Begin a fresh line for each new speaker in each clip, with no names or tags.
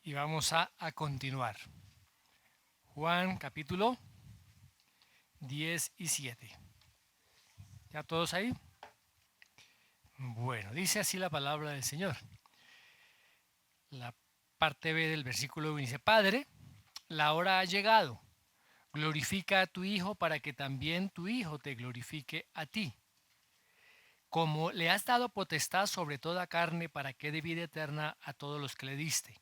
y vamos a continuar. Juan capítulo 17. ¿Ya todos ahí? Bueno, dice así la palabra del Señor. La parte B del versículo 1 dice: Padre, la hora ha llegado. Glorifica a tu Hijo para que también tu Hijo te glorifique a ti. Como le has dado potestad sobre toda carne para que dé vida eterna a todos los que le diste.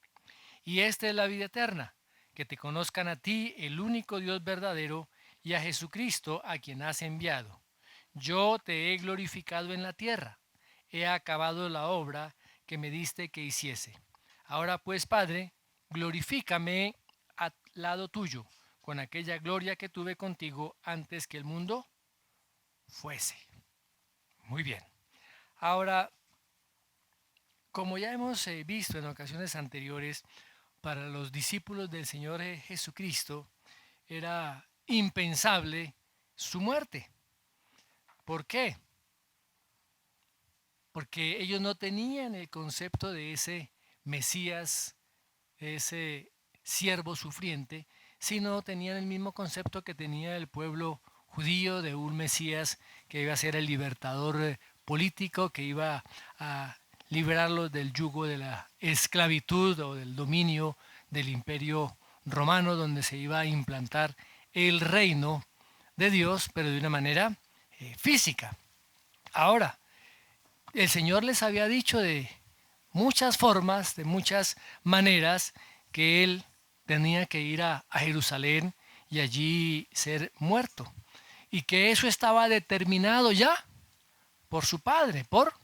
Y esta es la vida eterna, que te conozcan a ti, el único Dios verdadero, y a Jesucristo, a quien has enviado. Yo te he glorificado en la tierra. He acabado la obra que me diste que hiciese. Ahora pues, Padre, glorifícame al lado tuyo, con aquella gloria que tuve contigo antes que el mundo fuese. Muy bien. Ahora, como ya hemos visto en ocasiones anteriores, para los discípulos del Señor Jesucristo era impensable su muerte. ¿Por qué? Porque ellos no tenían el concepto de ese Mesías, ese siervo sufriente, sino tenían el mismo concepto que tenía el pueblo judío de un Mesías que iba a ser el libertador político, que iba a liberarlos del yugo de la esclavitud o del dominio del imperio romano, donde se iba a implantar el reino de Dios, pero de una manera física. Ahora, el Señor les había dicho de muchas formas, de muchas maneras, que Él tenía que ir a Jerusalén y allí ser muerto. Y que eso estaba determinado ya por su Padre, por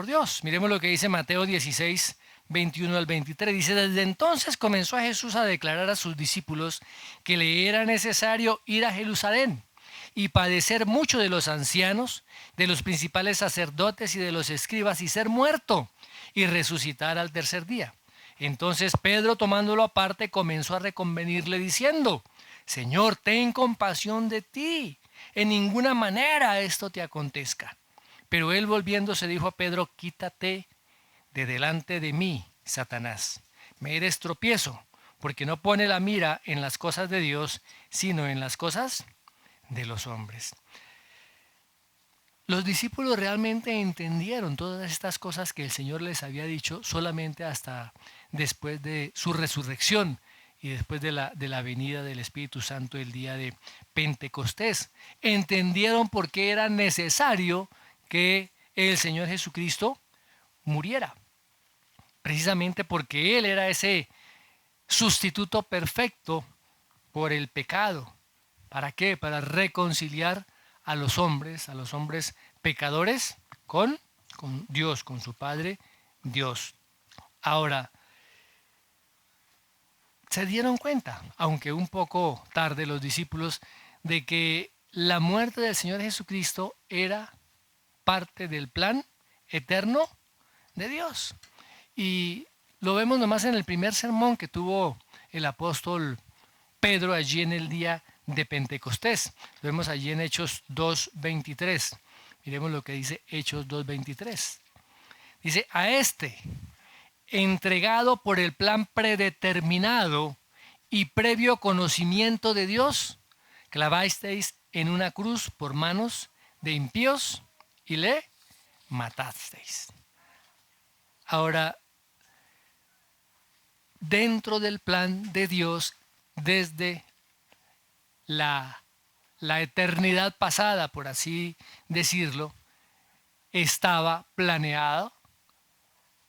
Dios. Miremos lo que dice Mateo 16, 21 al 23. Dice: desde entonces comenzó a Jesús a declarar a sus discípulos que le era necesario ir a Jerusalén y padecer mucho de los ancianos, de los principales sacerdotes y de los escribas, y ser muerto y resucitar al tercer día. Entonces Pedro, tomándolo aparte, comenzó a reconvenirle diciendo: Señor, ten compasión de ti, en ninguna manera esto te acontezca. Pero él, volviéndose, dijo a Pedro: quítate de delante de mí, Satanás. Me eres tropiezo, porque no pone la mira en las cosas de Dios, sino en las cosas de los hombres. Los discípulos realmente entendieron todas estas cosas que el Señor les había dicho solamente hasta después de su resurrección y después de la venida del Espíritu Santo el día de Pentecostés. Entendieron por qué era necesario que el Señor Jesucristo muriera. Precisamente porque Él era ese sustituto perfecto por el pecado. ¿Para qué? Para reconciliar a los hombres pecadores con Dios, con su Padre Dios. Ahora, se dieron cuenta, aunque un poco tarde, los discípulos, de que la muerte del Señor Jesucristo era parte del plan eterno de Dios. Y lo vemos nomás en el primer sermón que tuvo el apóstol Pedro allí en el día de Pentecostés. Lo vemos allí en Hechos 2:23. Miremos lo que dice Hechos 2:23. Dice: a este, entregado por el plan predeterminado y previo conocimiento de Dios, clavasteis en una cruz por manos de impíos y le matasteis. Ahora, dentro del plan de Dios, desde la eternidad pasada, por así decirlo, estaba planeada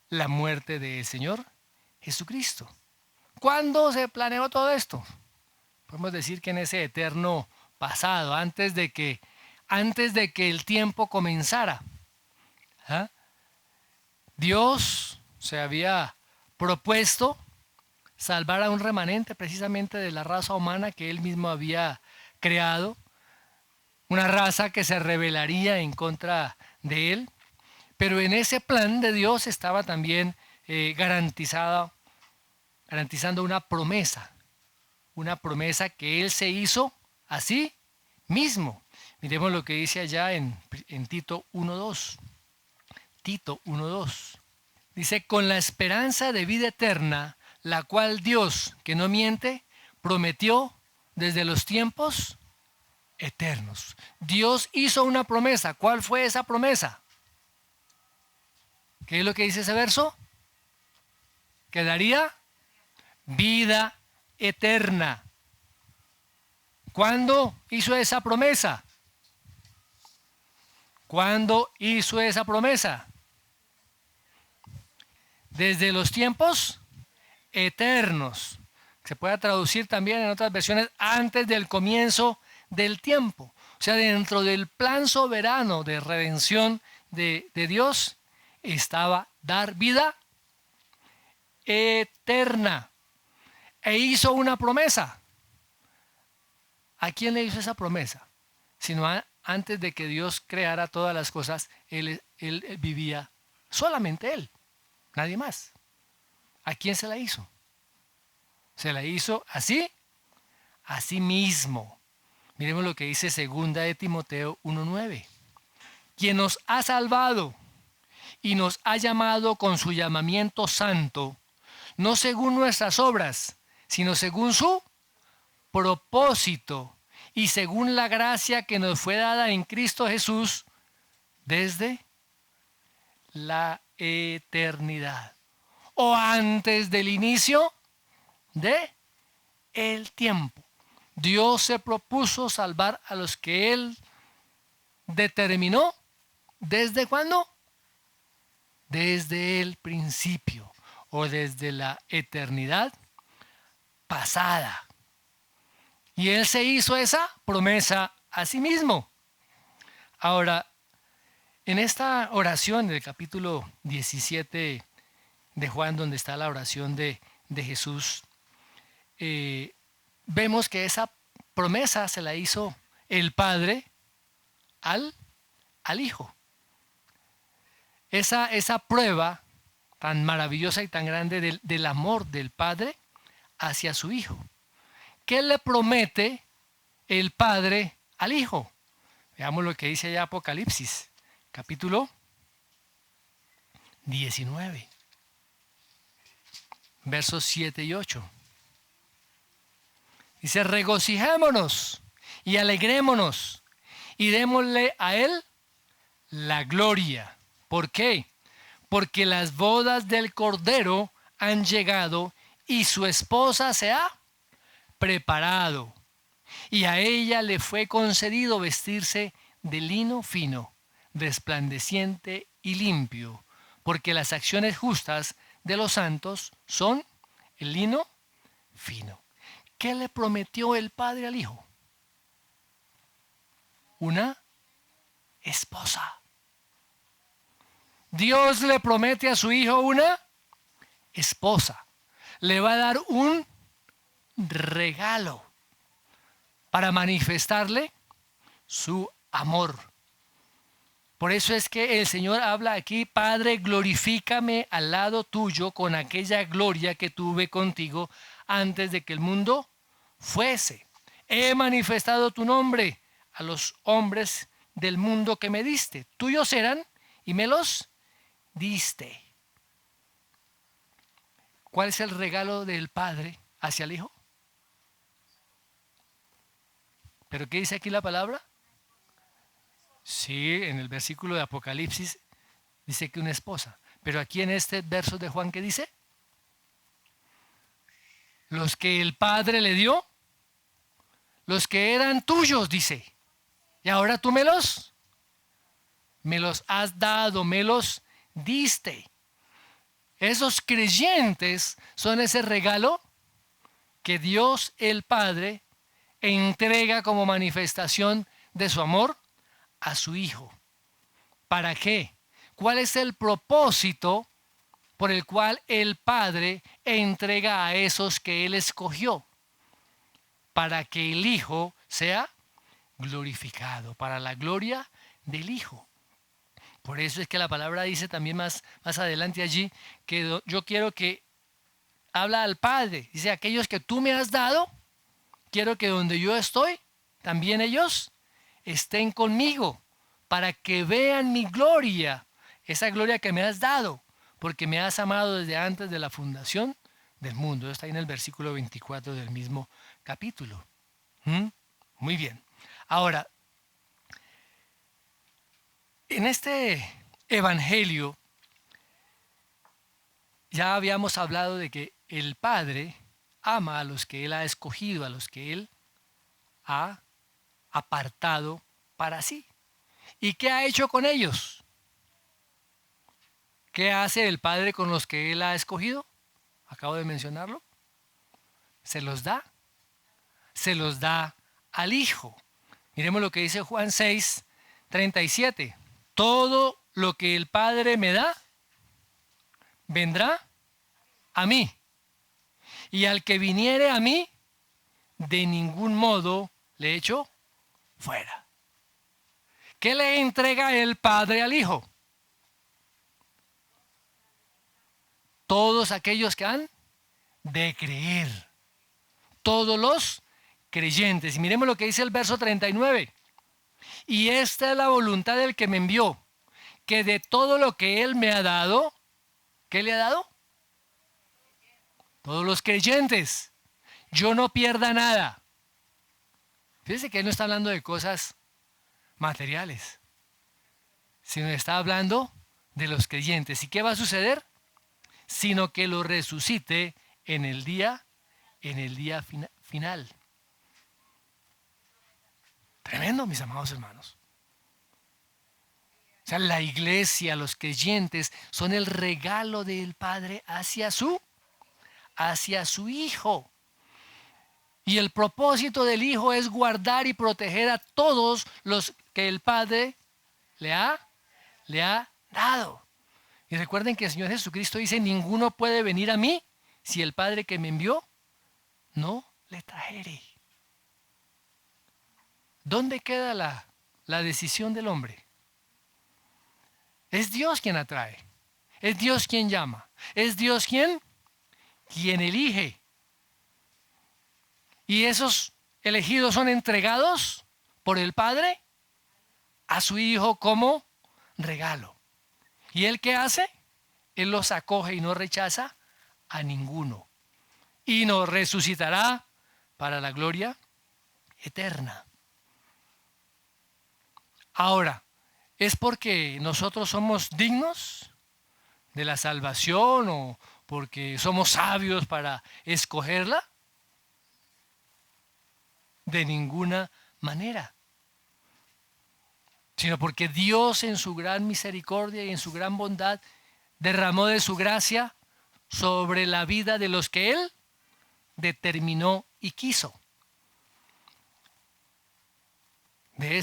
la muerte del Señor Jesucristo. ¿Cuándo se planeó todo esto? Podemos decir que en ese eterno pasado, antes de que el tiempo comenzara. ¿Ah? Dios se había propuesto salvar a un remanente precisamente de la raza humana que Él mismo había creado, una raza que se rebelaría en contra de Él, pero en ese plan de Dios estaba también garantizando una promesa que Él se hizo a sí mismo. Miremos lo que dice allá en Tito 1:2. Tito 1:2. Dice: con la esperanza de vida eterna, la cual Dios, que no miente, prometió desde los tiempos eternos. Dios hizo una promesa. ¿Cuál fue esa promesa? ¿Qué es lo que dice ese verso? Que daría vida eterna. ¿Cuándo hizo esa promesa? ¿Cuándo hizo esa promesa? Desde los tiempos eternos. Se puede traducir también en otras versiones antes del comienzo del tiempo. O sea, dentro del plan soberano de redención de Dios estaba dar vida eterna. E hizo una promesa. ¿A quién le hizo esa promesa? Sino antes de que Dios creara todas las cosas, él vivía solamente Él, nadie más. ¿A quién se la hizo? Se la hizo así, a sí mismo. Miremos lo que dice 2 de Timoteo 1:9. Quien nos ha salvado y nos ha llamado con su llamamiento santo, no según nuestras obras, sino según su propósito y según la gracia que nos fue dada en Cristo Jesús desde la eternidad o antes del inicio de el tiempo. Dios se propuso salvar a los que Él determinó. ¿Desde cuándo? Desde el principio o desde la eternidad pasada. Y Él se hizo esa promesa a sí mismo. Ahora, en esta oración del capítulo 17 de Juan, donde está la oración de Jesús, vemos que esa promesa se la hizo el Padre al Hijo. Esa prueba tan maravillosa y tan grande del amor del Padre hacia su Hijo. ¿Qué le promete el Padre al Hijo? Veamos lo que dice allá Apocalipsis, capítulo 19, versos 7 y 8. Dice: regocijémonos y alegrémonos y démosle a Él la gloria. ¿Por qué? Porque las bodas del Cordero han llegado y su esposa se ha preparado. Y a ella le fue concedido vestirse de lino fino, resplandeciente y limpio, porque las acciones justas de los santos son el lino fino. ¿Qué le prometió el Padre al Hijo? Una esposa. Dios le promete a su Hijo una esposa. Le va a dar un regalo para manifestarle su amor. Por eso es que el Señor habla aquí: Padre, glorifícame al lado tuyo con aquella gloria que tuve contigo antes de que el mundo fuese. He manifestado tu nombre a los hombres del mundo que me diste. Tuyos eran y me los diste. ¿Cuál es el regalo del Padre hacia el Hijo? ¿Pero qué dice aquí la palabra? Sí, en el versículo de Apocalipsis dice que una esposa. Pero aquí en este verso de Juan, ¿qué dice? Los que el Padre le dio, los que eran tuyos, dice. Y ahora tú me los has dado, me los diste. Esos creyentes son ese regalo que Dios el Padre entrega como manifestación de su amor a su Hijo. ¿Para qué? ¿Cuál es el propósito por el cual el Padre entrega a esos que Él escogió? Para que el Hijo sea glorificado, para la gloria del Hijo. Por eso es que la palabra dice también más adelante allí que yo quiero que habla al Padre. Dice: aquellos que tú me has dado, quiero que donde yo estoy, también ellos estén conmigo, para que vean mi gloria, esa gloria que me has dado, porque me has amado desde antes de la fundación del mundo. Está ahí en el versículo 24 del mismo capítulo. ¿Mm? Muy bien. Ahora, en este evangelio ya habíamos hablado de que el Padre ama a los que Él ha escogido, a los que Él ha apartado para sí. ¿Y qué ha hecho con ellos? ¿Qué hace el Padre con los que Él ha escogido? Acabo de mencionarlo. Se los da. Se los da al Hijo. Miremos lo que dice Juan 6, 37. Todo lo que el Padre me da, vendrá a mí. Y al que viniere a mí, de ningún modo le echo fuera. ¿Qué le entrega el Padre al Hijo? Todos aquellos que han de creer. Todos los creyentes. Y miremos lo que dice el verso 39. Y esta es la voluntad del que me envió, que de todo lo que Él me ha dado, ¿qué le ha dado? Todos los creyentes. Yo no pierda nada. Fíjense que Él no está hablando de cosas materiales, sino está hablando de los creyentes. ¿Y qué va a suceder? Sino que lo resucite en el día final. Tremendo, mis amados hermanos. O sea, la iglesia, los creyentes, son el regalo del Padre hacia su Hijo. Y el propósito del Hijo es guardar y proteger a todos los que el Padre le ha dado. Y recuerden que el Señor Jesucristo dice, ninguno puede venir a mí si el Padre que me envió no le trajere. ¿Dónde queda la decisión del hombre? Es Dios quien atrae. Es Dios quien llama. Es Dios quien elige. Y esos elegidos son entregados por el Padre a su Hijo como regalo. ¿Y Él qué hace? Él los acoge y no rechaza a ninguno. Y nos resucitará para la gloria eterna. Ahora, ¿es porque nosotros somos dignos de la salvación o porque somos sabios para escogerla? De ninguna manera. Sino porque Dios en su gran misericordia y en su gran bondad derramó de su gracia sobre la vida de los que Él determinó y quiso. De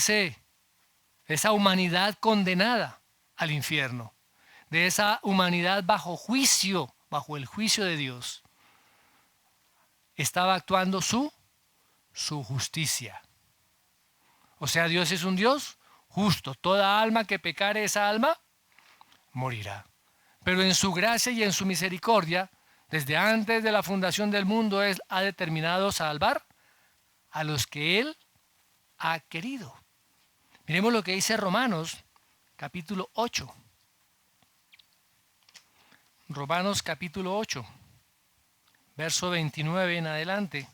esa humanidad condenada al infierno, de esa humanidad bajo juicio, bajo el juicio de Dios, estaba actuando su justicia. O sea, Dios es un Dios justo. Toda alma que pecare, esa alma morirá. Pero en su gracia y en su misericordia, desde antes de la fundación del mundo, Él ha determinado salvar a los que Él ha querido. Miremos lo que dice Romanos, capítulo 8. Romanos, capítulo 8, verso 29 en adelante.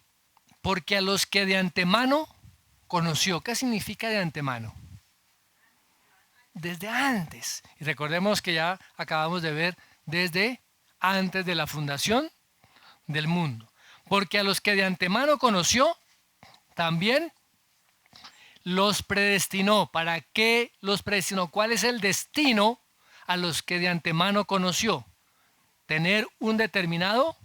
Porque a los que de antemano conoció. ¿Qué significa de antemano? Desde antes. Y recordemos que ya acabamos de ver desde antes de la fundación del mundo. Porque a los que de antemano conoció, también los predestinó. ¿Para qué los predestinó? ¿Cuál es el destino a los que de antemano conoció? Tener un determinado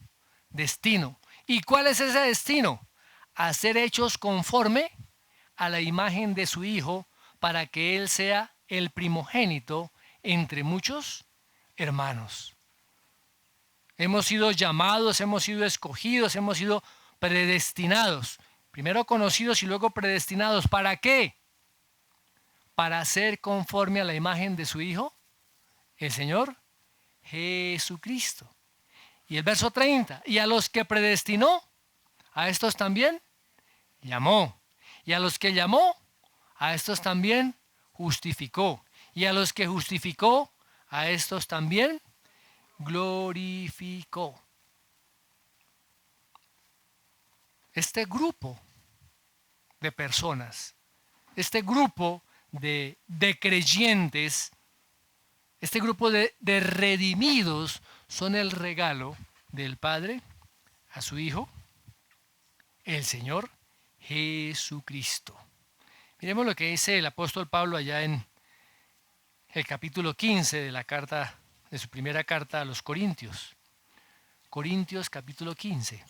destino. ¿Y cuál es ese destino? A ser hechos conforme a la imagen de su Hijo, para que Él sea el primogénito entre muchos hermanos. Hemos sido llamados, hemos sido escogidos, hemos sido predestinados. Primero conocidos y luego predestinados. ¿Para qué? Para ser conforme a la imagen de su Hijo, el Señor Jesucristo. Y el verso 30. Y a los que predestinó, a estos también llamó. Y a los que llamó, a estos también justificó. Y a los que justificó, a estos también glorificó. este grupo de personas, este grupo de creyentes, este grupo de redimidos son el regalo del Padre a su Hijo, el Señor Jesucristo. Miremos lo que dice el apóstol Pablo allá en el capítulo 15 de la carta, de su primera carta a los Corintios. Corintios capítulo 15.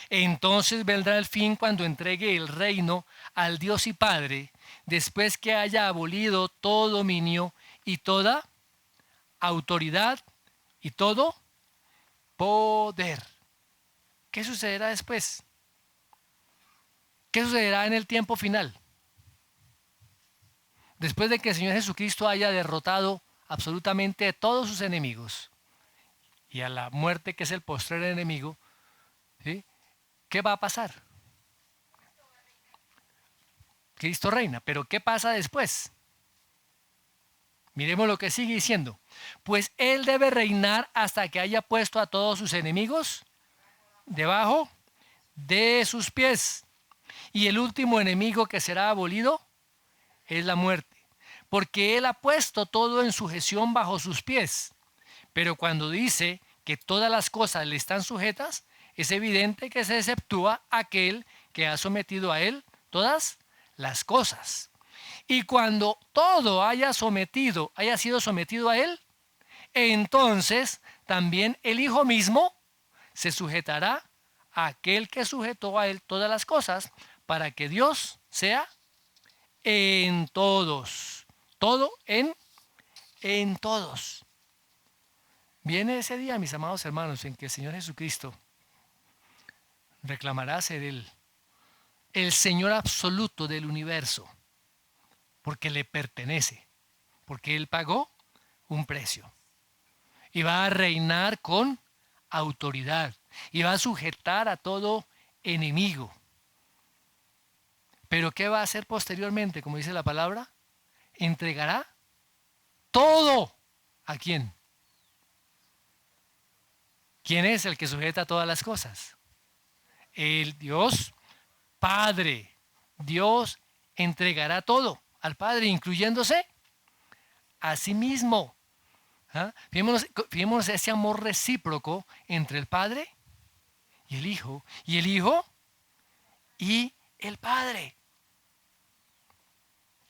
Entonces vendrá el fin cuando entregue el reino al Dios y Padre, después que haya abolido todo dominio y toda autoridad y todo poder. ¿Qué sucederá después? ¿Qué sucederá en el tiempo final? Después de que el Señor Jesucristo haya derrotado absolutamente a todos sus enemigos y a la muerte, que es el postrer enemigo, ¿sí? ¿Qué va a pasar? Cristo reina, pero ¿qué pasa después? Miremos lo que sigue diciendo. Pues Él debe reinar hasta que haya puesto a todos sus enemigos debajo de sus pies. Y el último enemigo que será abolido es la muerte, porque Él ha puesto todo en sujeción bajo sus pies. Pero cuando dice que todas las cosas le están sujetas, es evidente que se exceptúa aquel que ha sometido a Él todas las cosas. Y cuando todo haya sido sometido a Él, entonces también el Hijo mismo se sujetará a aquel que sujetó a Él todas las cosas, para que Dios sea en todos. Todo en todos. Viene ese día, mis amados hermanos, en que el Señor Jesucristo reclamará ser el Señor absoluto del universo, porque le pertenece, porque Él pagó un precio. Y va a reinar con autoridad, y va a sujetar a todo enemigo. Pero ¿qué va a hacer posteriormente? Como dice la palabra, entregará todo. ¿A quién? ¿Quién es el que sujeta todas las cosas? El Dios Padre. Dios entregará todo al Padre, incluyéndose a sí mismo. ¿Ah? Fijémonos ese amor recíproco entre el Padre y el Hijo y el Padre.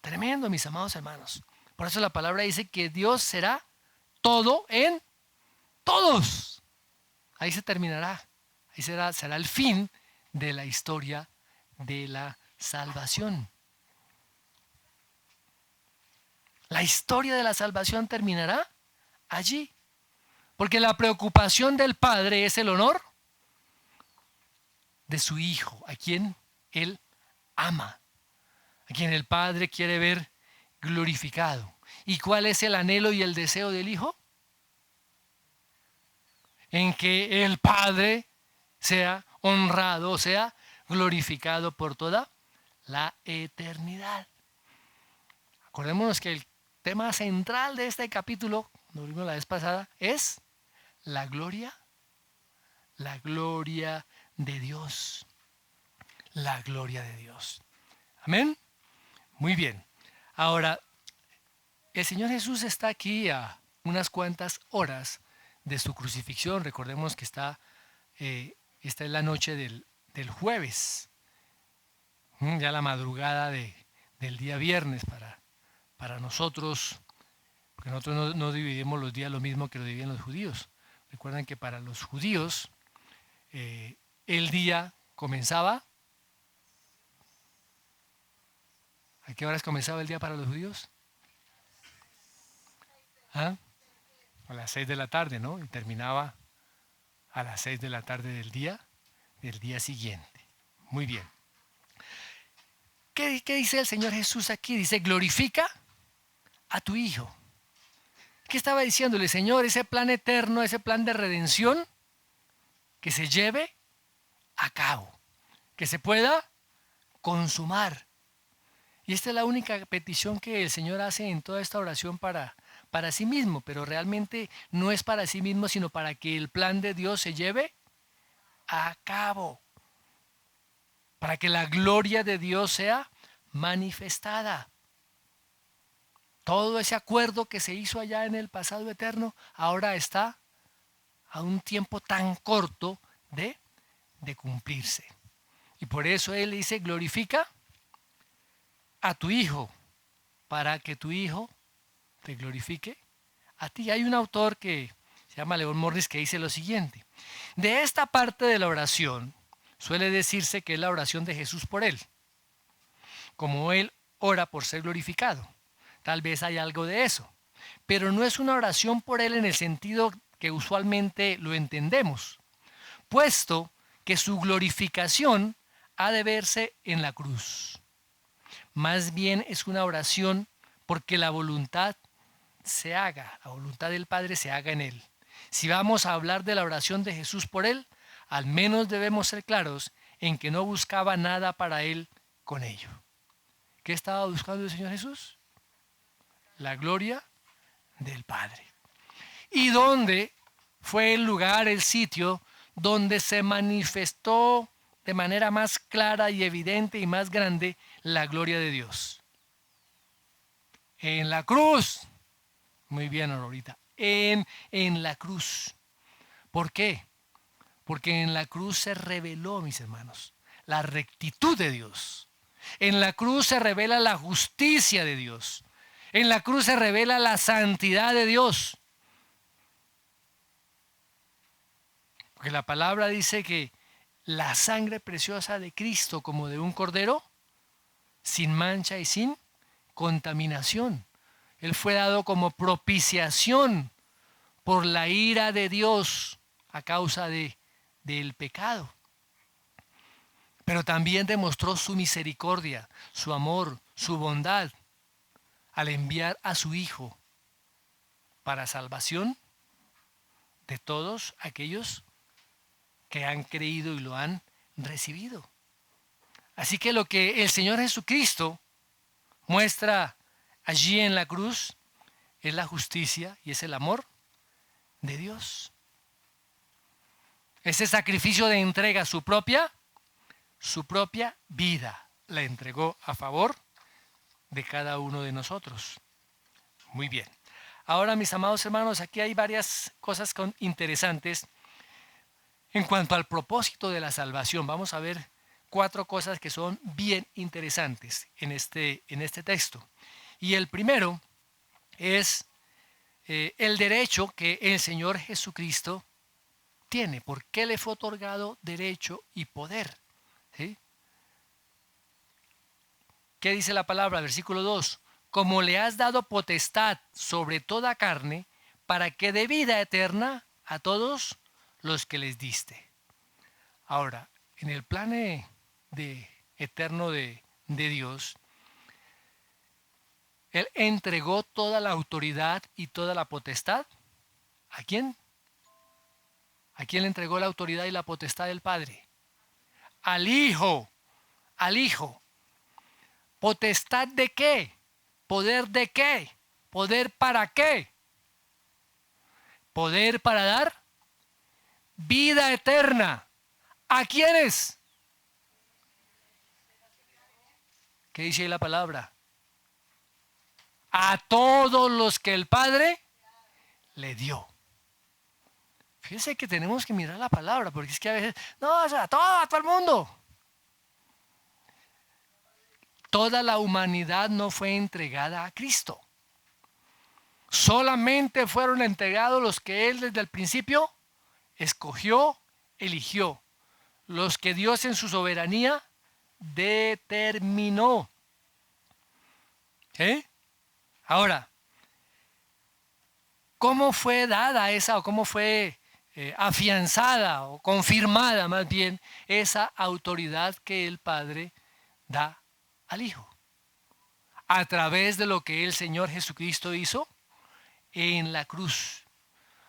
Tremendo, mis amados hermanos. Por eso la palabra dice que Dios será todo en todos. Ahí se terminará. Ahí será el fin de la historia de la salvación. La historia de la salvación terminará allí. Porque la preocupación del Padre es el honor de su Hijo, a quien Él ama, a quien el Padre quiere ver glorificado. ¿Y cuál es el anhelo y el deseo del Hijo? En que el Padre sea honrado, sea glorificado por toda la eternidad. Acordémonos que el tema central de este capítulo, lo vimos la vez pasada, es la gloria de Dios. La gloria de Dios. Amén. Muy bien. Ahora, el Señor Jesús está aquí a unas cuantas horas de su crucifixión. Recordemos que esta es la noche del jueves, ya la madrugada del día viernes para nosotros, porque nosotros no dividimos los días lo mismo que lo dividen los judíos. Recuerden que para los judíos el día comenzaba. ¿A qué horas comenzaba el día para los judíos? ¿Ah? A las 6 de la tarde, ¿no? Y terminaba a las 6 de la tarde del día siguiente. Muy bien. ¿Qué dice el Señor Jesús aquí? Dice, glorifica a tu Hijo. ¿Qué estaba diciéndole, Señor? Ese plan eterno, ese plan de redención, que se lleve a cabo, que se pueda consumar. Y esta es la única petición que el Señor hace en toda esta oración para sí mismo, pero realmente no es para sí mismo, sino para que el plan de Dios se lleve a cabo. para que la gloria de Dios sea manifestada. Todo ese acuerdo que se hizo allá en el pasado eterno ahora está a un tiempo tan corto de cumplirse. Y por eso Él dice, glorifica a tu Hijo, para que tu Hijo te glorifique a ti. Hay un autor que se llama León Morris que dice lo siguiente: de esta parte de la oración suele decirse que es la oración de Jesús por Él, como Él ora por ser glorificado. Tal vez hay algo de eso, pero no es una oración por Él en el sentido que usualmente lo entendemos, puesto que su glorificación ha de verse en la cruz. Más bien es una oración porque la voluntad se haga, la voluntad del Padre se haga en Él. Si vamos a hablar de la oración de Jesús por Él, al menos debemos ser claros en que no buscaba nada para Él con ello. ¿Qué estaba buscando el Señor Jesús? La gloria del Padre. ¿Y dónde fue el lugar, el sitio donde se manifestó de manera más clara y evidente y más grande la gloria de Dios? En la cruz. Muy bien, Aurorita. En la cruz. ¿Por qué? Porque en la cruz se reveló, mis hermanos, la rectitud de Dios. En la cruz se revela la justicia de Dios. En la cruz se revela la santidad de Dios. Porque la palabra dice que la sangre preciosa de Cristo como de un cordero, sin mancha y sin contaminación. Él fue dado como propiciación por la ira de Dios a causa del pecado. Pero también demostró su misericordia, su amor, su bondad al enviar a su Hijo para salvación de todos aquellos que han creído y lo han recibido. Así que lo que el Señor Jesucristo muestra allí en la cruz es la justicia y es el amor de Dios. Ese sacrificio de entrega, su propia vida la entregó a favor de cada uno de nosotros. Muy bien. Ahora, mis amados hermanos, aquí hay varias cosas interesantes en cuanto al propósito de la salvación. Vamos a ver 4 cosas que son bien interesantes en este texto. Y el primero es el derecho que el Señor Jesucristo tiene. ¿Por qué le fue otorgado derecho y poder? ¿Sí? ¿Qué dice la palabra? Versículo 2. Como le has dado potestad sobre toda carne, para que dé vida eterna a todos los que les diste. Ahora, en el plan eterno de Dios, Él entregó toda la autoridad y toda la potestad. ¿A quién? ¿A quién le entregó la autoridad y la potestad del Padre? Al Hijo. Al Hijo. ¿Potestad de qué? ¿Poder de qué? ¿Poder para qué? Poder para dar vida eterna. ¿A quiénes? ¿Qué dice ahí la palabra? A todos los que el Padre le dio. Fíjense que tenemos que mirar la palabra, porque es que a veces, no, o sea, a todo el mundo. Toda la humanidad no fue entregada a Cristo. Solamente fueron entregados los que Él desde el principio escogió, eligió. Los que Dios en su soberanía determinó. ¿Sí? Ahora, ¿cómo fue dada esa o cómo fue afianzada o confirmada más bien esa autoridad que el Padre da al Hijo? A través de lo que el Señor Jesucristo hizo en la cruz.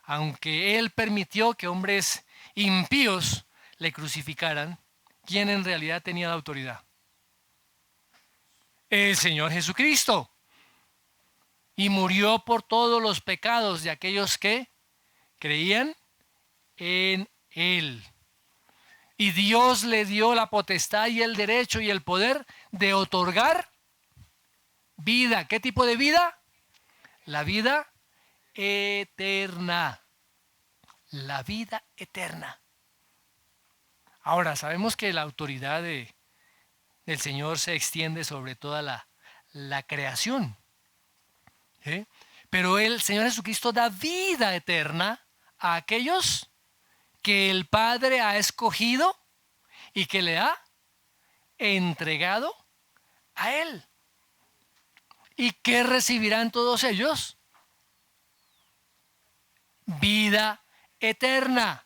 Aunque Él permitió que hombres impíos le crucificaran, ¿quién en realidad tenía la autoridad? El Señor Jesucristo. Y murió por todos los pecados de aquellos que creían en Él. Y Dios le dio la potestad y el derecho y el poder de otorgar vida. ¿Qué tipo de vida? La vida eterna. La vida eterna. Ahora, sabemos que la autoridad del Señor se extiende sobre toda la creación. ¿Sí? Pero el Señor Jesucristo da vida eterna a aquellos que el Padre ha escogido y que le ha entregado a Él. ¿Y qué recibirán todos ellos? Vida eterna.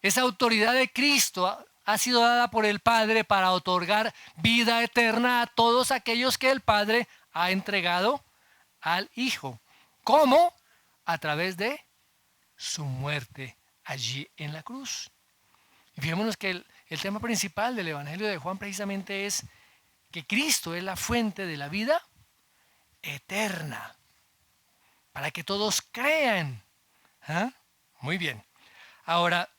Esa autoridad de Cristo ha sido dada por el Padre para otorgar vida eterna a todos aquellos que el Padre ha entregado al Hijo. ¿Cómo? A través de su muerte allí en la cruz. Y fijémonos que el tema principal del Evangelio de Juan precisamente es que Cristo es la fuente de la vida eterna, para que todos crean. ¿Ah? Muy bien. Ahora,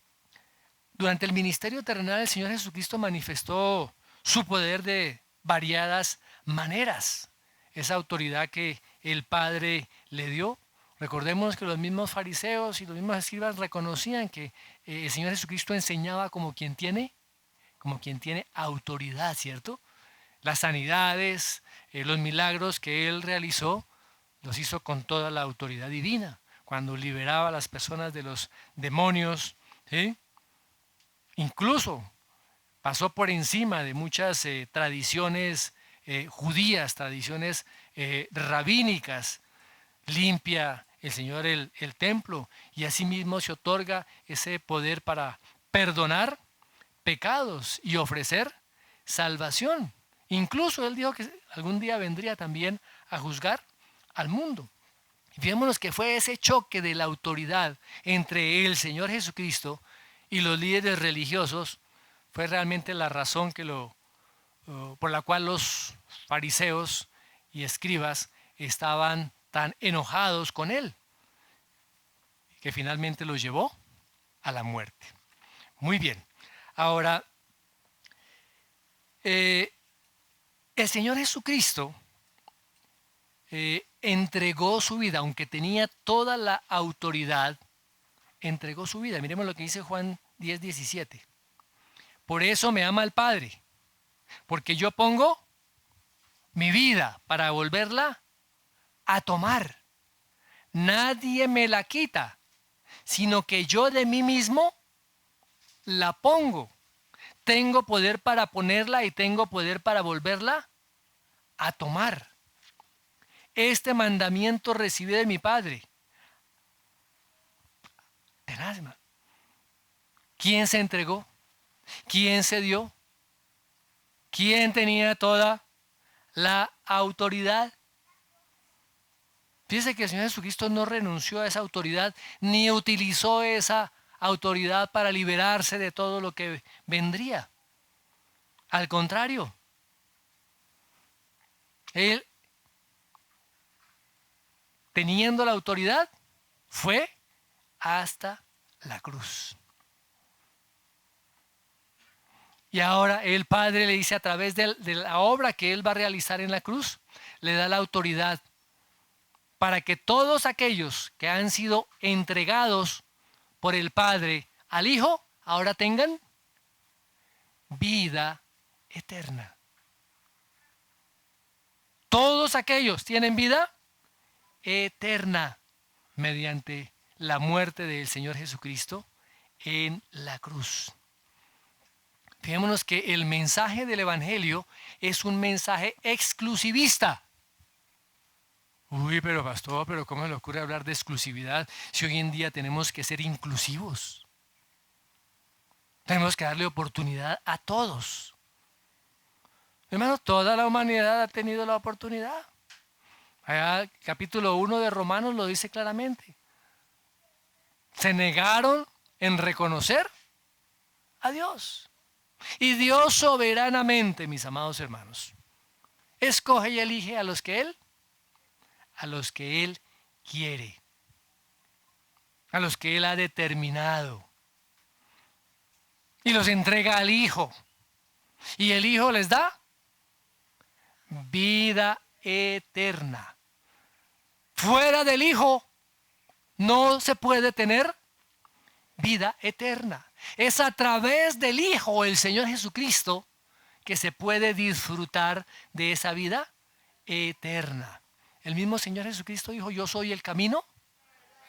durante el ministerio terrenal el Señor Jesucristo manifestó su poder de variadas maneras. Esa autoridad que el Padre le dio. Recordemos que los mismos fariseos y los mismos escribas reconocían que el Señor Jesucristo enseñaba como quien tiene autoridad, ¿cierto? Las sanidades, los milagros que Él realizó, los hizo con toda la autoridad divina. Cuando liberaba a las personas de los demonios, ¿sí? Incluso pasó por encima de muchas tradiciones judías, tradiciones rabínicas. Limpia el Señor el templo y asimismo se otorga ese poder para perdonar pecados y ofrecer salvación. Incluso Él dijo que algún día vendría también a juzgar al mundo. Y fijémonos que fue ese choque de la autoridad entre el Señor Jesucristo y los líderes religiosos, fue realmente la razón por la cual los fariseos y escribas estaban tan enojados con él, que finalmente los llevó a la muerte. Muy bien. Ahora, el Señor Jesucristo entregó su vida, aunque tenía toda la autoridad, entregó su vida. Miremos lo que dice Juan 10:17. Por eso me ama el Padre, porque yo pongo mi vida para volverla a tomar. Nadie me la quita, sino que yo de mí mismo la pongo. Tengo poder para ponerla y tengo poder para volverla a tomar. Este mandamiento recibí de mi Padre. Tenaz, hermano. ¿Quién se entregó? ¿Quién se dio? ¿Quién tenía toda la autoridad? Fíjese que el Señor Jesucristo no renunció a esa autoridad ni utilizó esa autoridad para liberarse de todo lo que vendría. Al contrario, Él, teniendo la autoridad, fue hasta la cruz. Y ahora el Padre le dice a través de la obra que Él va a realizar en la cruz, le da la autoridad para que todos aquellos que han sido entregados por el Padre al Hijo, ahora tengan vida eterna. Todos aquellos tienen vida eterna mediante la muerte del Señor Jesucristo en la cruz. Fijémonos que el mensaje del Evangelio es un mensaje exclusivista. Uy, pero pastor, pero ¿cómo se le ocurre hablar de exclusividad si hoy en día tenemos que ser inclusivos? Tenemos que darle oportunidad a todos. Hermano, toda la humanidad ha tenido la oportunidad. Allá, capítulo 1 de Romanos lo dice claramente. Se negaron en reconocer a Dios. Y Dios soberanamente, mis amados hermanos, escoge y elige a los que Él quiere, a los que Él ha determinado. y los entrega al Hijo. Y el Hijo les da vida eterna. Fuera del Hijo no se puede tener vida eterna. Es a través del Hijo, el Señor Jesucristo, que se puede disfrutar de esa vida eterna. El mismo Señor Jesucristo dijo: yo soy el camino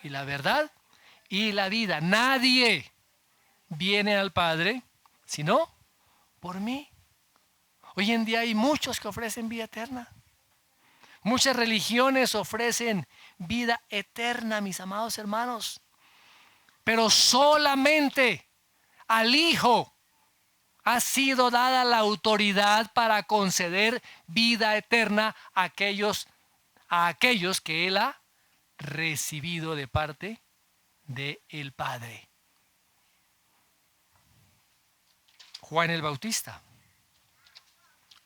y la verdad y la vida. Nadie viene al Padre sino por mí. Hoy en día hay muchos que ofrecen vida eterna. Muchas religiones ofrecen vida eterna, mis amados hermanos. Pero solamente al Hijo ha sido dada la autoridad para conceder vida eterna a aquellos que Él ha recibido de parte del Padre. Juan el Bautista.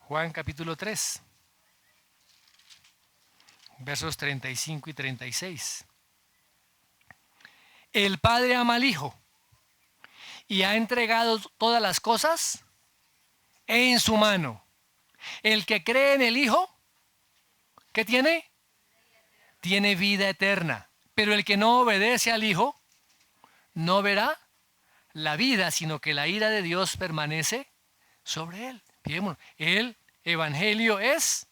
Juan capítulo 3. Versos 35 y 36. El Padre ama al Hijo y ha entregado todas las cosas en su mano. El que cree en el Hijo, ¿qué tiene? Tiene vida eterna. Pero el que no obedece al Hijo no verá la vida, sino que la ira de Dios permanece sobre él. Fijémonos, el Evangelio es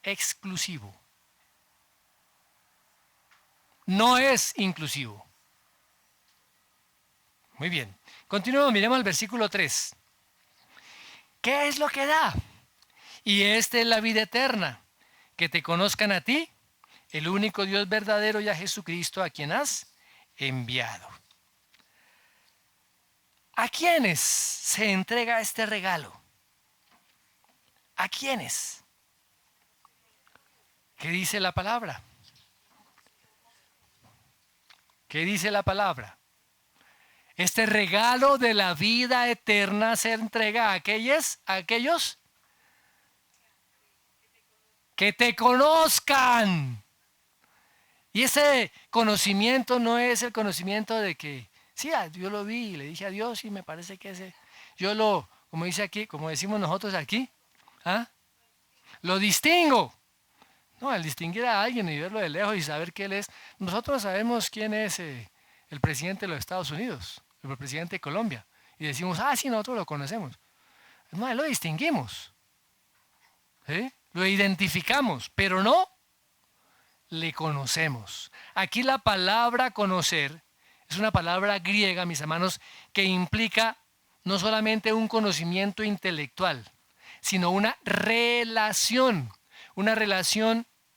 exclusivo. No es inclusivo. Muy bien. Continuemos, miremos el versículo 3. ¿Qué es lo que da? Y esta es la vida eterna, que te conozcan a ti, el único Dios verdadero, y a Jesucristo, a quien has enviado. ¿A quiénes se entrega este regalo? ¿A quiénes? ¿Qué dice la palabra? ¿Qué dice la palabra? Este regalo de la vida eterna se entrega a aquellos que te conozcan. Y ese conocimiento no es el conocimiento de que, sí, yo lo vi y le dije a Dios y me parece que ese, como dice aquí, como decimos nosotros aquí, lo distingo. No, al distinguir a alguien y verlo de lejos y saber que él es, nosotros sabemos quién es el presidente de los Estados Unidos, el presidente de Colombia, y decimos: sí, nosotros lo conocemos. No, lo distinguimos, ¿sí? Lo identificamos, pero no le conocemos. Aquí la palabra conocer es una palabra griega, mis hermanos, que implica no solamente un conocimiento intelectual, sino una relación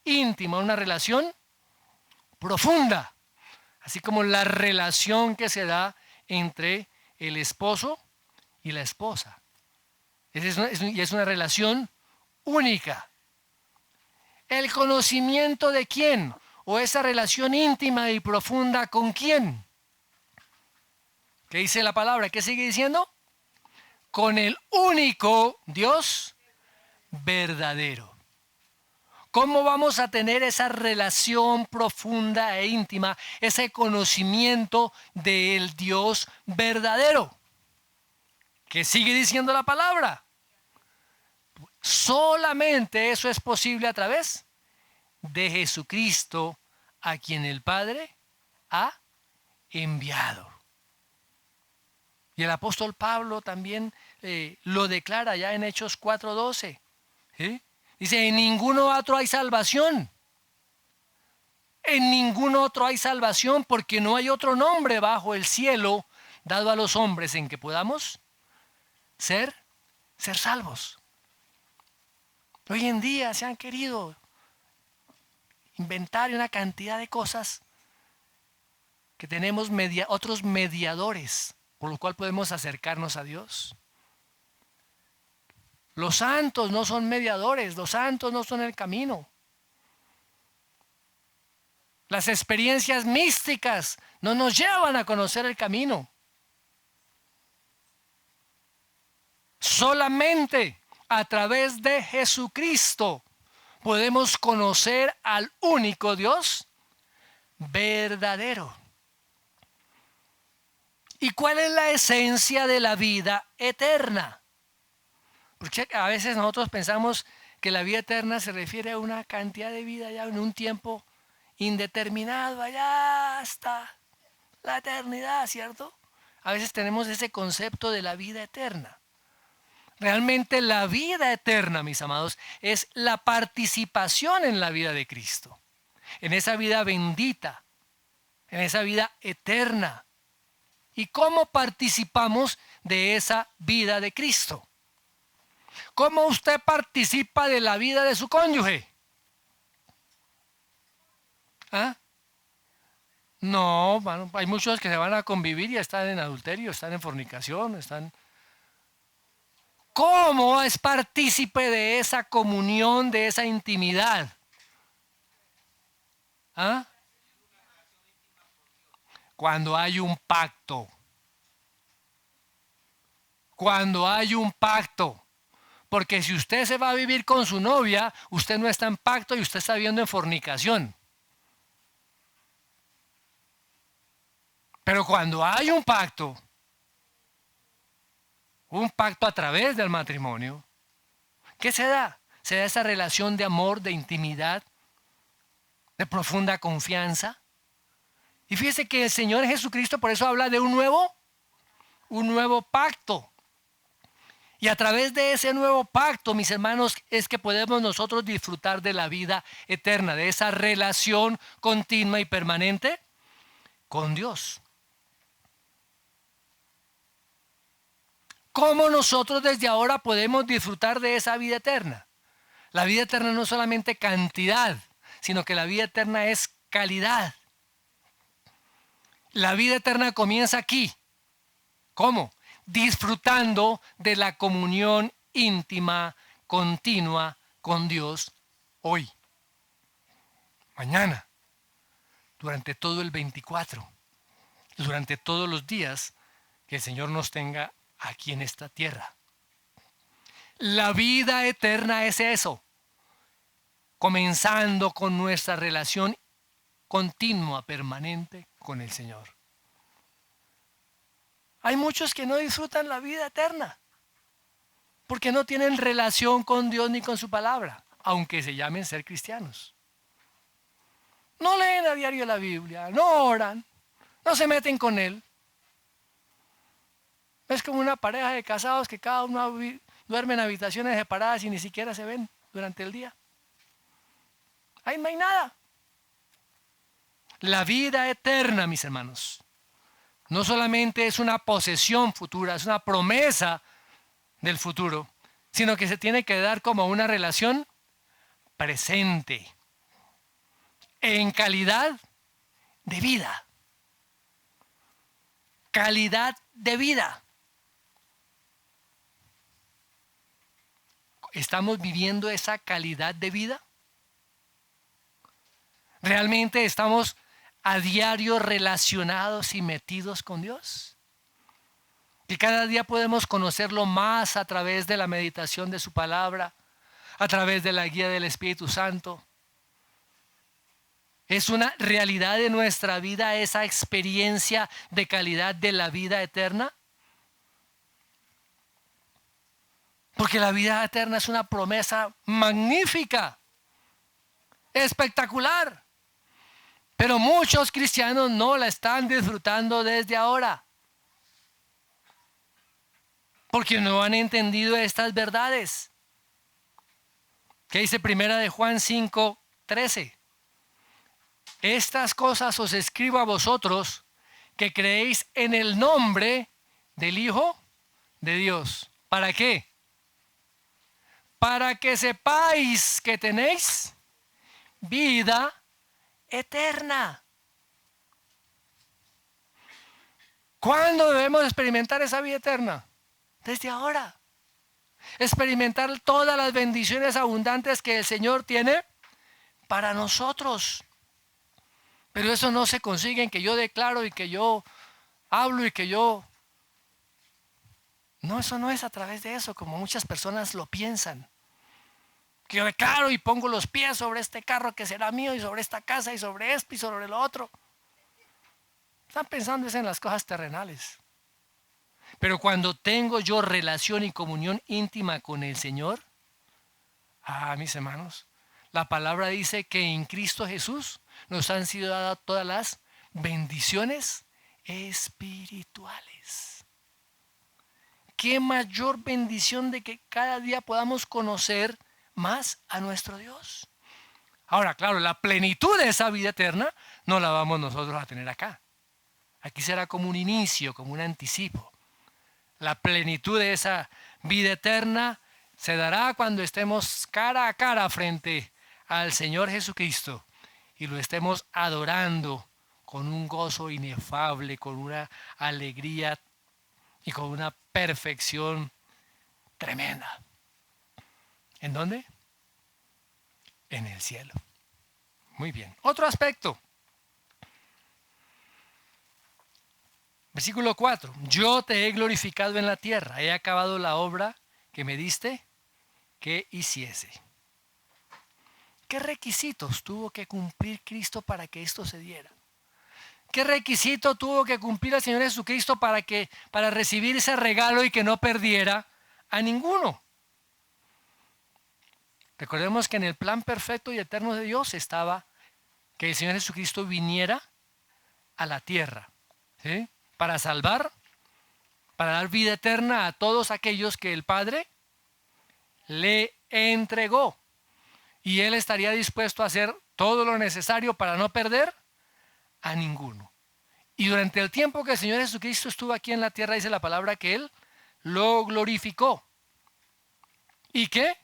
íntima, una relación profunda, así como la relación que se da entre el esposo y la esposa. Y es una relación única. ¿El conocimiento de quién? ¿O esa relación íntima y profunda con quién? ¿Qué dice la palabra? ¿Qué sigue diciendo? Con el único Dios verdadero. ¿Cómo vamos a tener esa relación profunda e íntima, ese conocimiento del Dios verdadero? ¿Qué sigue diciendo la palabra? Solamente eso es posible a través de Jesucristo, a quien el Padre ha enviado. Y el apóstol Pablo también lo declara ya en Hechos 4:12. ¿Sí? Dice: en ningún otro hay salvación. En ningún otro hay salvación, porque no hay otro nombre bajo el cielo dado a los hombres en que podamos ser salvos. Hoy en día se han querido inventar una cantidad de cosas que tenemos otros mediadores por lo cual podemos acercarnos a Dios. Los santos no son mediadores, los santos no son el camino. Las experiencias místicas no nos llevan a conocer el camino. Solamente a través de Jesucristo podemos conocer al único Dios verdadero. ¿Y cuál es la esencia de la vida eterna? Porque a veces nosotros pensamos que la vida eterna se refiere a una cantidad de vida ya en un tiempo indeterminado, allá hasta la eternidad, ¿cierto? A veces tenemos ese concepto de la vida eterna. Realmente la vida eterna, mis amados, es la participación en la vida de Cristo, en esa vida bendita, en esa vida eterna. ¿Y cómo participamos de esa vida de Cristo? ¿Cómo usted participa de la vida de su cónyuge? ¿Ah? No, bueno, hay muchos que se van a convivir y están en adulterio, están en fornicación, están... ¿Cómo es partícipe de esa comunión, de esa intimidad? ¿Ah? Cuando hay un pacto. Cuando hay un pacto. Porque si usted se va a vivir con su novia, usted no está en pacto y usted está viviendo en fornicación. Pero cuando hay un pacto a través del matrimonio, ¿qué se da? Se da esa relación de amor, de intimidad, de profunda confianza. Y fíjese que el Señor Jesucristo por eso habla de un nuevo pacto. Y a través de ese nuevo pacto, mis hermanos, es que podemos nosotros disfrutar de la vida eterna, de esa relación continua y permanente con Dios. ¿Cómo nosotros desde ahora podemos disfrutar de esa vida eterna? La vida eterna no es solamente cantidad, sino que la vida eterna es calidad. La vida eterna comienza aquí. ¿Cómo? Disfrutando de la comunión íntima, continua con Dios hoy, mañana, durante todo el 24, durante todos los días que el Señor nos tenga aquí en esta tierra. La vida eterna es eso, comenzando con nuestra relación continua, permanente con el Señor. Hay muchos que no disfrutan la vida eterna porque no tienen relación con Dios ni con su palabra, aunque se llamen ser cristianos. No leen a diario la Biblia, no oran, no se meten con Él. Es como una pareja de casados que cada uno duerme en habitaciones separadas y ni siquiera se ven durante el día. Ahí no hay nada. La vida eterna, mis hermanos, no solamente es una posesión futura, es una promesa del futuro, sino que se tiene que dar como una relación presente, en calidad de vida. Calidad de vida. ¿Estamos viviendo esa calidad de vida? ¿Realmente estamos a diario relacionados y metidos con Dios? Que cada día podemos conocerlo más a través de la meditación de su palabra, a través de la guía del Espíritu Santo. Es una realidad de nuestra vida esa experiencia de calidad de la vida eterna. Porque la vida eterna es una promesa magnífica, espectacular. Pero muchos cristianos no la están disfrutando desde ahora. Porque no han entendido estas verdades. ¿Qué dice Primera de Juan 5:13? Estas cosas os escribo a vosotros que creéis en el nombre del Hijo de Dios. ¿Para qué? Para que sepáis que tenéis vida eterna. ¿Cuándo debemos experimentar esa vida eterna? Desde ahora. Experimentar todas las bendiciones abundantes que el Señor tiene para nosotros. Pero eso no se consigue en que yo declaro y que yo hablo y que yo... No, eso no es a través de eso, como muchas personas lo piensan. Que yo declaro y pongo los pies sobre este carro que será mío y sobre esta casa y sobre esto y sobre lo otro. Están pensando en las cosas terrenales. Pero cuando tengo yo relación y comunión íntima con el Señor, mis hermanos, la palabra dice que en Cristo Jesús nos han sido dadas todas las bendiciones espirituales. Qué mayor bendición de que cada día podamos conocer más a nuestro Dios. Ahora, claro, la plenitud de esa vida eterna no la vamos nosotros a tener acá. Aquí será como un inicio, como un anticipo. La plenitud de esa vida eterna se dará cuando estemos cara a cara frente al Señor Jesucristo y lo estemos adorando con un gozo inefable, con una alegría y con una perfección tremenda. ¿En dónde? En el cielo. Muy bien. Otro aspecto. Versículo 4. Yo te he glorificado en la tierra, he acabado la obra que me diste que hiciese. ¿Qué requisitos tuvo que cumplir Cristo para que esto se diera? ¿Qué requisito tuvo que cumplir el Señor Jesucristo para recibir ese regalo y que no perdiera a ninguno? Recordemos que en el plan perfecto y eterno de Dios estaba que el Señor Jesucristo viniera a la tierra, ¿sí?, para salvar, para dar vida eterna a todos aquellos que el Padre le entregó. Y Él estaría dispuesto a hacer todo lo necesario para no perder a ninguno. Y durante el tiempo que el Señor Jesucristo estuvo aquí en la tierra, dice la palabra que Él lo glorificó. ¿Y qué?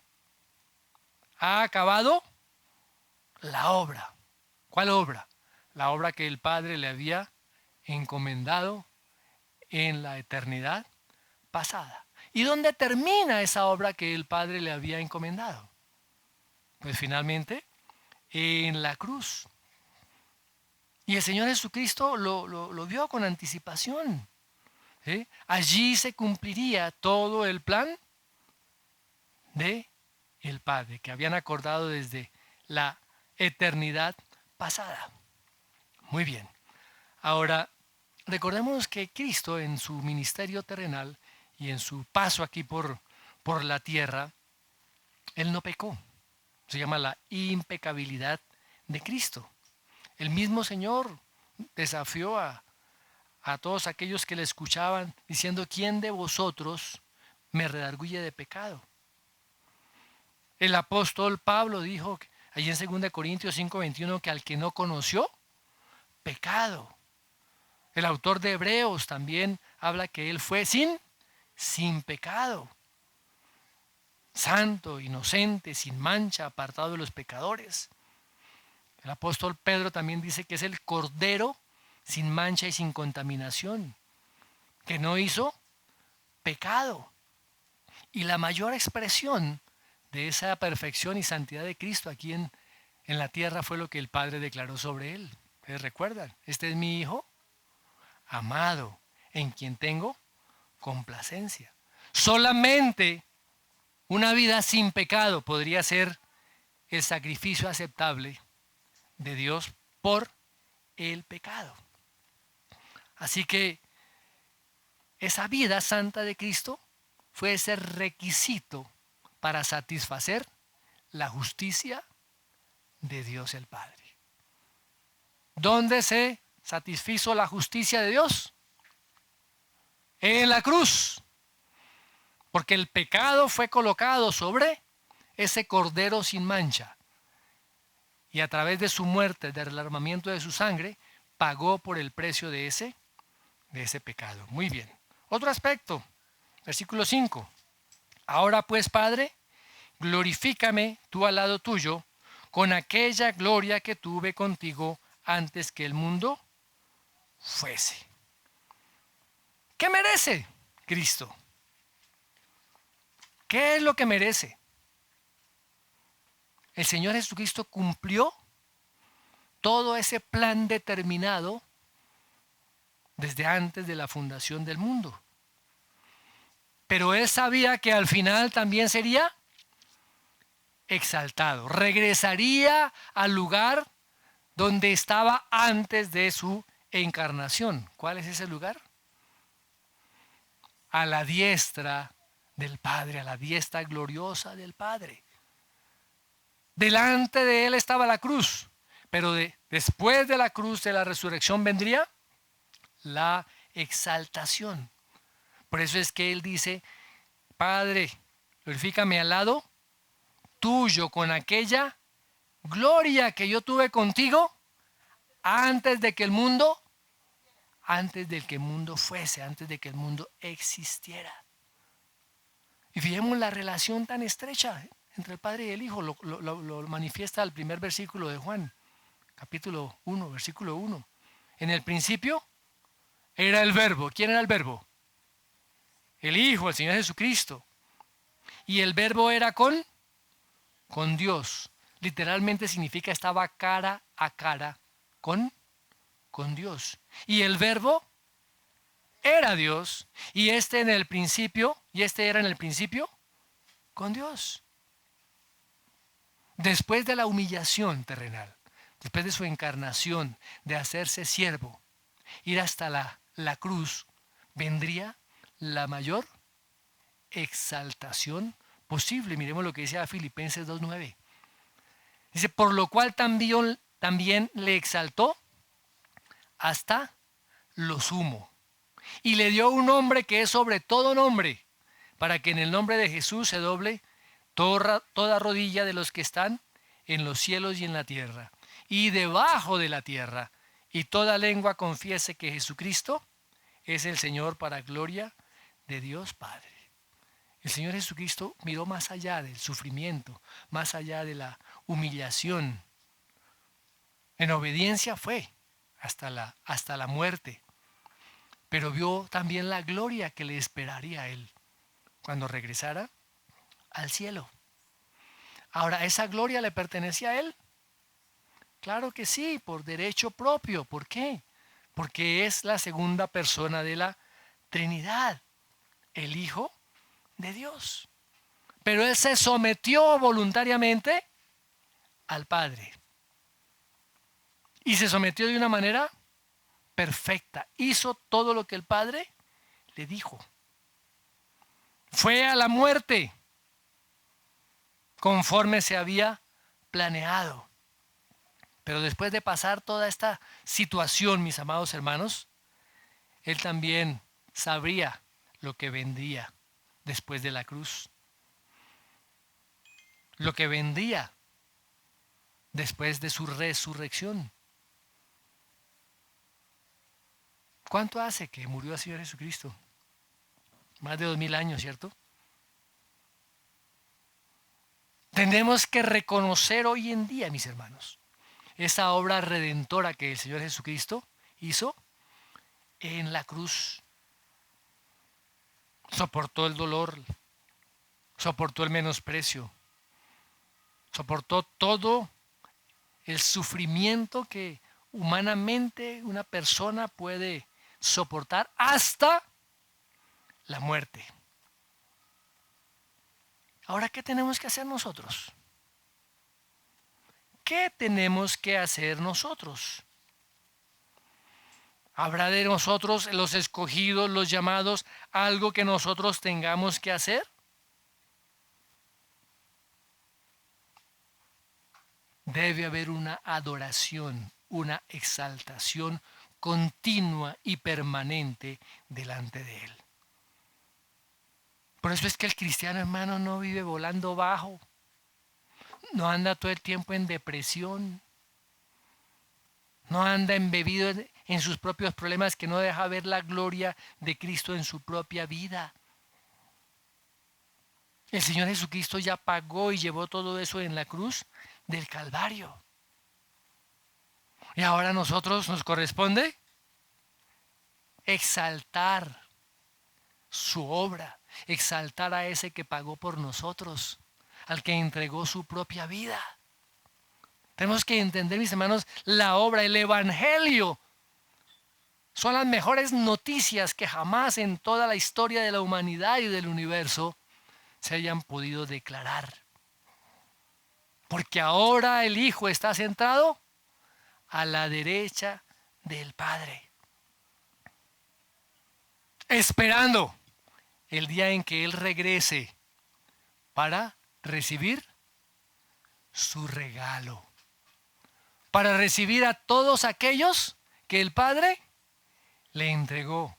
Ha acabado la obra. ¿Cuál obra? La obra que el Padre le había encomendado en la eternidad pasada. ¿Y dónde termina esa obra que el Padre le había encomendado? Pues finalmente en la cruz. Y el Señor Jesucristo lo vio con anticipación, ¿sí? Allí se cumpliría todo el plan de el Padre que habían acordado desde la eternidad pasada. Muy bien. Ahora, recordemos que Cristo en su ministerio terrenal y en su paso aquí por la tierra, Él no pecó. Se llama la impecabilidad de Cristo. El mismo Señor desafió a todos aquellos que le escuchaban diciendo: ¿quién de vosotros me redarguye de pecado? El apóstol Pablo dijo allí en 2 Corintios 5:21 que al que no conoció, pecado. El autor de Hebreos también habla que él fue sin pecado, santo, inocente, sin mancha, apartado de los pecadores. El apóstol Pedro también dice que es el Cordero sin mancha y sin contaminación, que no hizo pecado. Y la mayor expresión de esa perfección y santidad de Cristo aquí en la tierra fue lo que el Padre declaró sobre él. ¿Ustedes recuerdan? Este es mi Hijo amado, en quien tengo complacencia. Solamente una vida sin pecado podría ser el sacrificio aceptable de Dios por el pecado. Así que esa vida santa de Cristo fue ese requisito para satisfacer la justicia de Dios el Padre. ¿Dónde se satisfizo la justicia de Dios? En la cruz. Porque el pecado fue colocado sobre ese Cordero sin mancha. Y a través de su muerte, del derramamiento de su sangre, pagó por el precio de ese pecado. Muy bien. Otro aspecto, versículo 5. Ahora pues, Padre, glorifícame tú al lado tuyo con aquella gloria que tuve contigo antes que el mundo fuese. ¿Qué merece Cristo? ¿Qué es lo que merece? El Señor Jesucristo cumplió todo ese plan determinado desde antes de la fundación del mundo. Pero Él sabía que al final también sería exaltado. Regresaría al lugar donde estaba antes de su encarnación. ¿Cuál es ese lugar? a la diestra del Padre, a la diestra gloriosa del Padre. Delante de él estaba la cruz, pero después de la cruz, de la resurrección, vendría la exaltación. Por eso es que él dice: Padre, glorifícame al lado tuyo con aquella gloria que yo tuve contigo antes de que el mundo fuese, antes de que el mundo existiera. Y fijemos la relación tan estrecha entre el Padre y el Hijo. Lo manifiesta el primer versículo de Juan, capítulo 1, versículo 1. En el principio era el Verbo. ¿Quién era el Verbo? El Hijo, el Señor Jesucristo. Y el Verbo era con Dios. Literalmente significa estaba cara a cara con Dios. Y el Verbo era Dios. Y este era en el principio con Dios. Después de la humillación terrenal, después de su encarnación, de hacerse siervo, ir hasta la cruz, vendría la mayor exaltación posible. Miremos lo que dice a Filipenses 2:9. Dice: por lo cual también le exaltó hasta lo sumo, y le dio un nombre que es sobre todo nombre, para que en el nombre de Jesús se doble toda rodilla de los que están en los cielos y en la tierra, y debajo de la tierra, y toda lengua confiese que Jesucristo es el Señor, para gloria de Dios Padre. El Señor Jesucristo miró más allá del sufrimiento, más allá de la humillación. En obediencia fue hasta la muerte, pero vio también la gloria que le esperaría a él cuando regresara al cielo. Ahora, ¿esa gloria le pertenecía a él? Claro que sí, por derecho propio. ¿Por qué? Porque es la segunda persona de la Trinidad, el Hijo de Dios. Pero él se sometió voluntariamente al Padre. Y se sometió de una manera perfecta. Hizo todo lo que el Padre le dijo. Fue a la muerte conforme se había planeado. Pero después de pasar toda esta situación, mis amados hermanos, él también sabría lo que vendría después de la cruz. Lo que vendría después de su resurrección. ¿Cuánto hace que murió el Señor Jesucristo? Más de 2000 años, ¿cierto? Tenemos que reconocer hoy en día, mis hermanos, esa obra redentora que el Señor Jesucristo hizo en la cruz. Soportó el dolor, soportó el menosprecio, soportó todo el sufrimiento que humanamente una persona puede soportar hasta la muerte. Ahora, ¿qué tenemos que hacer nosotros? ¿Qué tenemos que hacer nosotros? ¿Habrá de nosotros, los escogidos, los llamados, algo que nosotros tengamos que hacer? Debe haber una adoración, una exaltación continua y permanente delante de Él. Por eso es que el cristiano, hermano, no vive volando bajo, no anda todo el tiempo en depresión, no anda embebido en sus propios problemas, que no deja ver la gloria de Cristo en su propia vida. El Señor Jesucristo ya pagó y llevó todo eso en la cruz del Calvario. Y ahora a nosotros nos corresponde exaltar su obra, exaltar a ese que pagó por nosotros, al que entregó su propia vida. Tenemos que entender, mis hermanos, la obra, el evangelio, son las mejores noticias que jamás en toda la historia de la humanidad y del universo se hayan podido declarar. Porque ahora el Hijo está sentado a la derecha del Padre, esperando el día en que Él regrese para recibir su regalo, para recibir a todos aquellos que el Padre le entregó.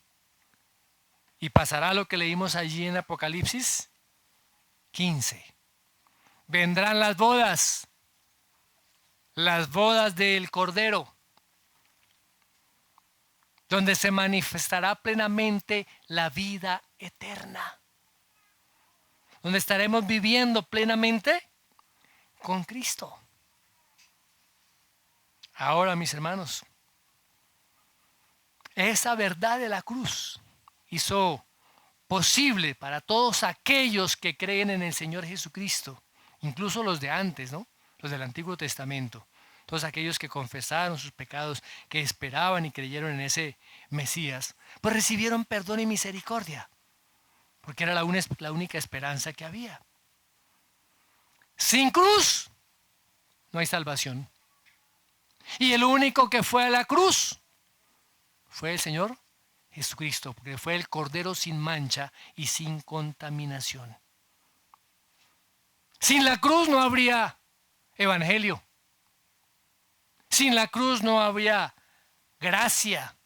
Y pasará lo que leímos allí en Apocalipsis 15. Vendrán las bodas del Cordero, donde se manifestará plenamente la vida eterna, donde estaremos viviendo plenamente con Cristo. Ahora, mis hermanos, esa verdad de la cruz hizo posible para todos aquellos que creen en el Señor Jesucristo, incluso los de antes, ¿no? Los del Antiguo Testamento, todos aquellos que confesaron sus pecados, que esperaban y creyeron en ese Mesías, pues recibieron perdón y misericordia, porque era la única esperanza que había. Sin cruz no hay salvación. Y el único que fue a la cruz fue el Señor Jesucristo, porque fue el Cordero sin mancha y sin contaminación. Sin la cruz no habría evangelio. Sin la cruz no habría gracia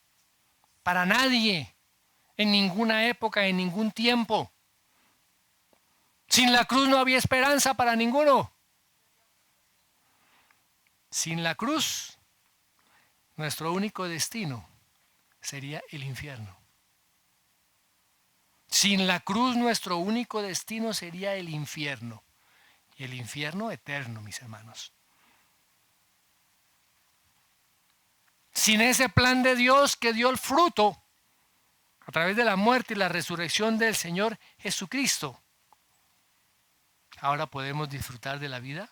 para nadie, en ninguna época, en ningún tiempo. Sin la cruz no había esperanza para ninguno. Sin la cruz, nuestro único destino sería el infierno. Sin la cruz, nuestro único destino sería el infierno. Y el infierno eterno, mis hermanos. Sin ese plan de Dios que dio el fruto a través de la muerte y la resurrección del Señor Jesucristo, ahora podemos disfrutar de la vida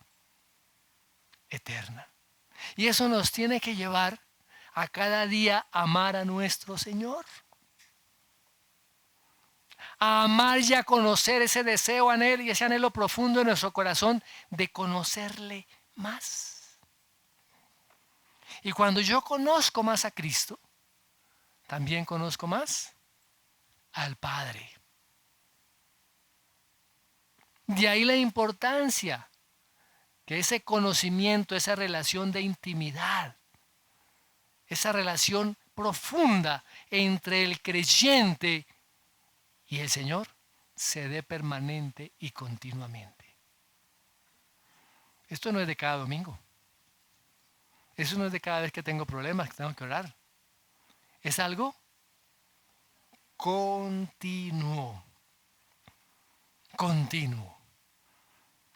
eterna. Y eso nos tiene que llevar a cada día amar a nuestro Señor. A amar y a conocer ese deseo, anhelo y ese anhelo profundo en nuestro corazón de conocerle más. Y cuando yo conozco más a Cristo, también conozco más al Padre. De ahí la importancia que ese conocimiento, esa relación de intimidad, esa relación profunda entre el creyente y el Señor se dé permanente y continuamente. Esto no es de cada domingo. Eso no es de cada vez que tengo problemas, que tengo que orar. Es algo continuo. Continuo.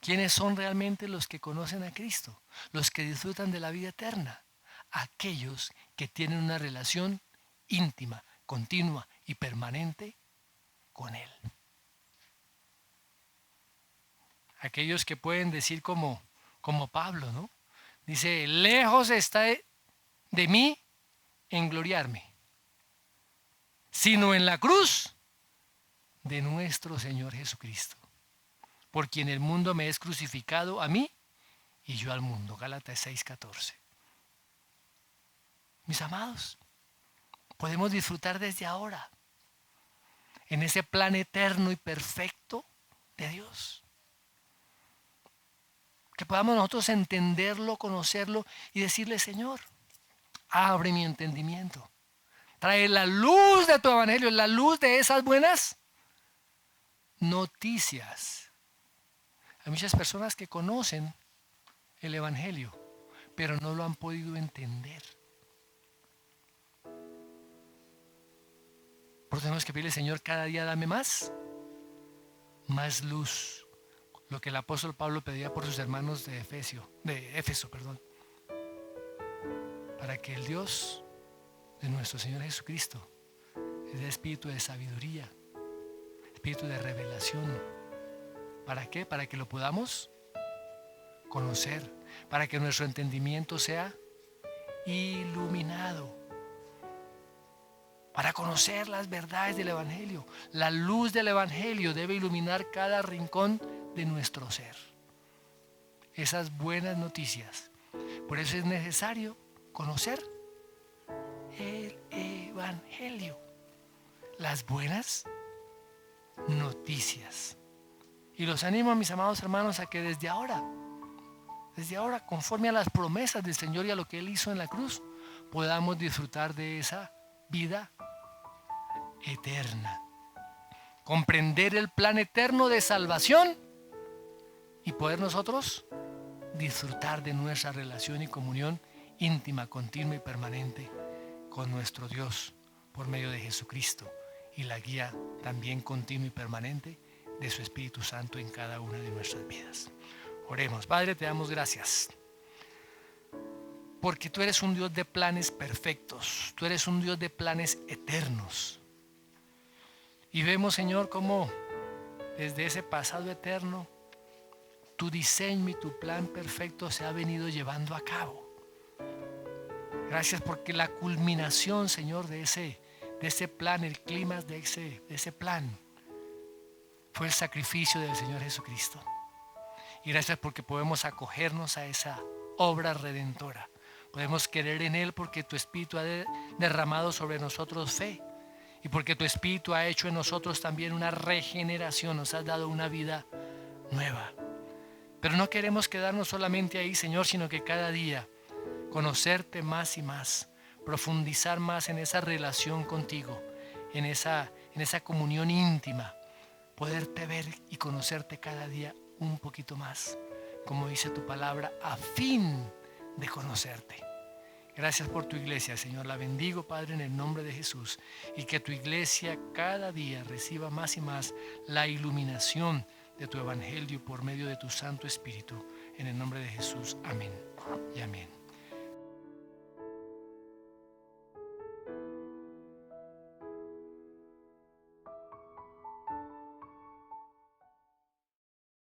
¿Quiénes son realmente los que conocen a Cristo? Los que disfrutan de la vida eterna. Aquellos que tienen una relación íntima, continua y permanente con Él. Aquellos que pueden decir como Pablo, ¿no? Dice, lejos está de mí engloriarme, sino en la cruz de nuestro Señor Jesucristo, por quien el mundo me es crucificado a mí y yo al mundo. Gálatas 6:14. Mis amados, podemos disfrutar desde ahora en ese plan eterno y perfecto de Dios. Que podamos nosotros entenderlo, conocerlo y decirle, Señor, abre mi entendimiento. Trae la luz de tu evangelio, la luz de esas buenas noticias. Hay muchas personas que conocen el evangelio, pero no lo han podido entender. Por eso tenemos que pedirle, Señor, cada día dame más luz. Lo que el apóstol Pablo pedía por sus hermanos de Éfeso, para que el Dios de nuestro Señor Jesucristo les dé espíritu de sabiduría, espíritu de revelación. ¿Para qué? Para que lo podamos conocer, para que nuestro entendimiento sea iluminado, para conocer las verdades del Evangelio. La luz del Evangelio debe iluminar cada rincón de nuestro ser. Esas buenas noticias. Por eso es necesario conocer el Evangelio. Las buenas noticias. Y los animo, mis amados hermanos, a que desde ahora, conforme a las promesas del Señor y a lo que Él hizo en la cruz, podamos disfrutar de esa vida eterna. Comprender el plan eterno de salvación y poder nosotros disfrutar de nuestra relación y comunión íntima, continua y permanente con nuestro Dios por medio de Jesucristo y la guía también continua y permanente de su Espíritu Santo en cada una de nuestras vidas. Oremos. Padre, te damos gracias porque tú eres un Dios de planes perfectos, tú eres un Dios de planes eternos. Y vemos, Señor, cómo desde ese pasado eterno tu diseño y tu plan perfecto se ha venido llevando a cabo. Gracias porque la culminación, Señor, de ese plan, el clímax de ese plan, fue el sacrificio del Señor Jesucristo. Y gracias porque podemos acogernos a esa obra redentora. Podemos querer en Él porque tu Espíritu ha derramado sobre nosotros fe. Y porque tu Espíritu ha hecho en nosotros también una regeneración, nos has dado una vida nueva. Pero no queremos quedarnos solamente ahí, Señor, sino que cada día conocerte más y más, profundizar más en esa relación contigo, en esa comunión íntima, poderte ver y conocerte cada día un poquito más, como dice tu palabra, a fin de conocerte. Gracias por tu iglesia, Señor. La bendigo, Padre, en el nombre de Jesús. Y que tu iglesia cada día reciba más y más la iluminación de tu evangelio por medio de tu Santo Espíritu. En el nombre de Jesús. Amén y amén.